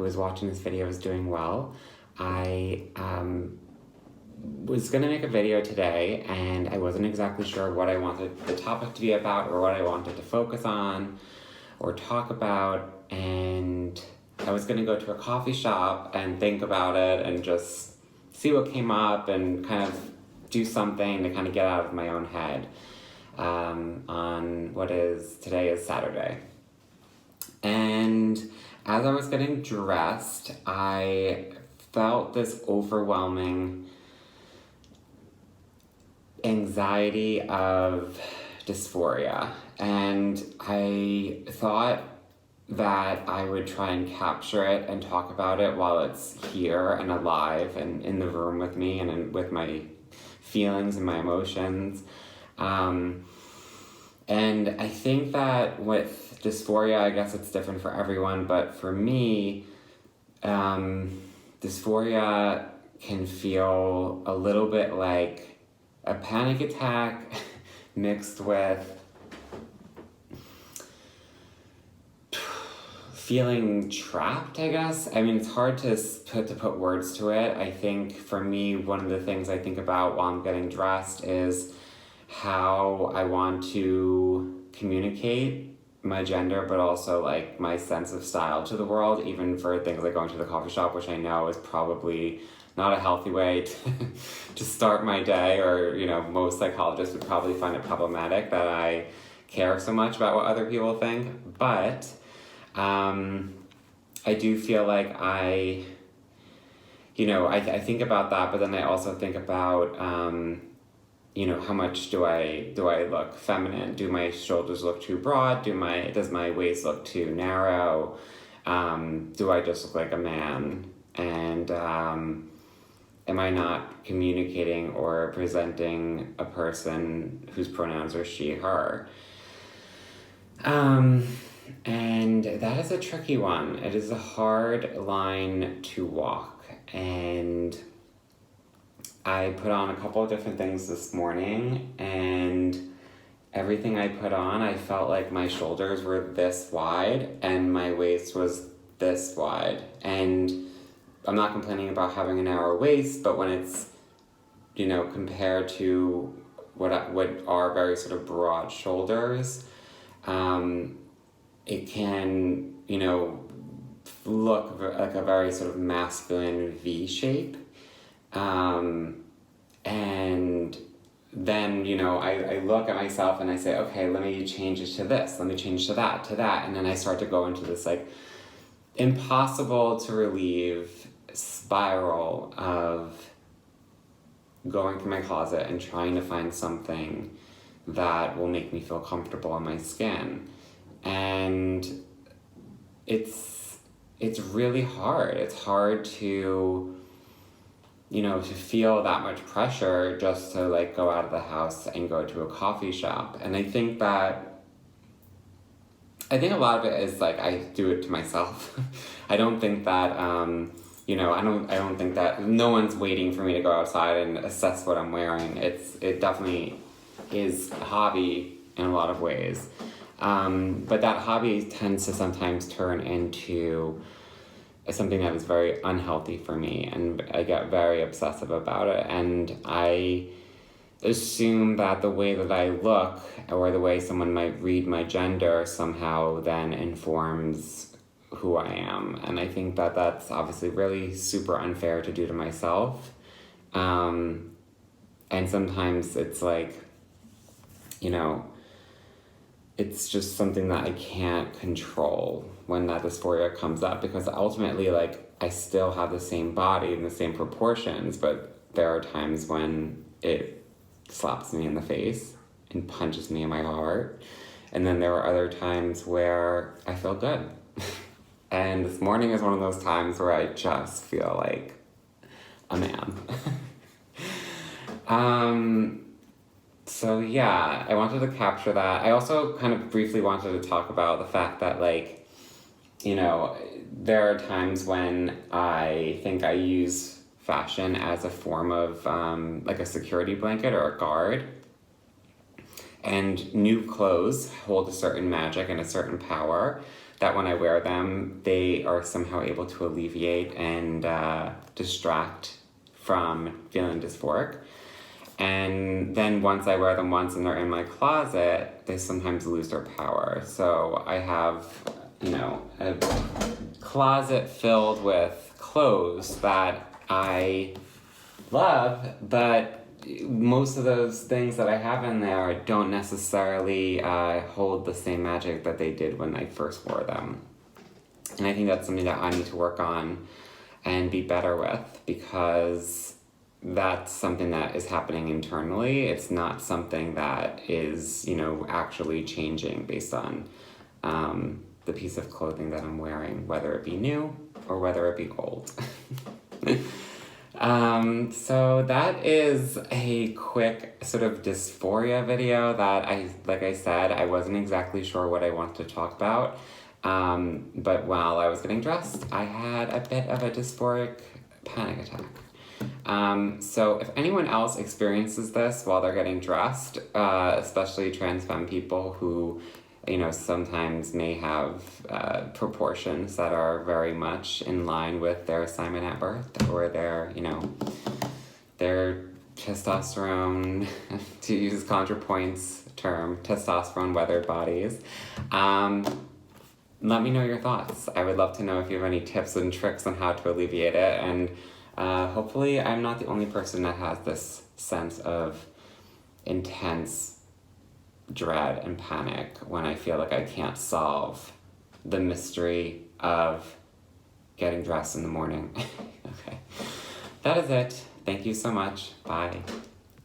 who is watching this video is doing well. I was going to make a video today, and I wasn't exactly sure what I wanted the topic to be about or what I wanted to focus on or talk about, and I was going to go to a coffee shop and think about it and just see what came up and kind of do something to kind of get out of my own head on today is Saturday. And as I was getting dressed, I felt this overwhelming anxiety of dysphoria. And I thought that I would try and capture it and talk about it while it's here and alive and in the room with me and with my feelings and my emotions. And I think that with dysphoria, I guess it's different for everyone, but for me, dysphoria can feel a little bit like a panic attack mixed with feeling trapped, I guess. I mean, it's hard to put words to it. I think for me, one of the things I think about while I'm getting dressed is how I want to communicate my gender, but also like my sense of style to the world, even for things like going to the coffee shop, which I know is probably not a healthy way to start my day, or, you know, most psychologists would probably find it problematic that I care so much about what other people think. But I do feel like I think about that, but then I also think about, how much do I look feminine? Do my shoulders look too broad? Does my waist look too narrow? Do I just look like a man? And am I not communicating or presenting a person whose pronouns are she, her? And that is a tricky one. It is a hard line to walk. And I put on a couple of different things this morning, and everything I put on, I felt like my shoulders were this wide and my waist was this wide. And I'm not complaining about having a narrow waist, but when it's, compared to what are very sort of broad shoulders, it can, look like a very sort of masculine V shape. And then, I look at myself and I say, okay, let me change it to this, let me change to that. And then I start to go into this like impossible to relieve spiral of going through my closet and trying to find something that will make me feel comfortable in my skin. And it's really hard. It's hard to, to feel that much pressure just to like go out of the house and go to a coffee shop. And I think a lot of it is like I do it to myself. I don't think that, I don't think that no one's waiting for me to go outside and assess what I'm wearing. It definitely is a hobby in a lot of ways. But that hobby tends to sometimes turn into something that is very unhealthy for me, and I get very obsessive about it, and I assume that the way that I look or the way someone might read my gender somehow then informs who I am. And I think that that's obviously really super unfair to do to myself. And sometimes it's like, it's just something that I can't control when that dysphoria comes up, because ultimately, like, I still have the same body and the same proportions, but there are times when it slaps me in the face and punches me in my heart. And then there are other times where I feel good. And this morning is one of those times where I just feel like a man. So yeah, I wanted to capture that. I also kind of briefly wanted to talk about the fact that, like, there are times when I think I use fashion as a form of like a security blanket or a guard. And new clothes hold a certain magic and a certain power that when I wear them, they are somehow able to alleviate and distract from feeling dysphoric. And then once I wear them once and they're in my closet, they sometimes lose their power. So I have, a closet filled with clothes that I love, but most of those things that I have in there don't necessarily hold the same magic that they did when I first wore them. And I think that's something that I need to work on and be better with, because that's something that is happening internally. It's not something that is, actually changing based on the piece of clothing that I'm wearing, whether it be new or whether it be old. So that is a quick sort of dysphoria video that like I said, I wasn't exactly sure what I wanted to talk about. But while I was getting dressed, I had a bit of a dysphoric panic attack. So if anyone else experiences this while they're getting dressed, especially trans femme people who, sometimes may have proportions that are very much in line with their assignment at birth, or their testosterone, to use ContraPoint's term, testosterone weathered bodies. Let me know your thoughts. I would love to know if you have any tips and tricks on how to alleviate it, and hopefully I'm not the only person that has this sense of intense dread and panic when I feel like I can't solve the mystery of getting dressed in the morning. Okay. That is it. Thank you so much. Bye.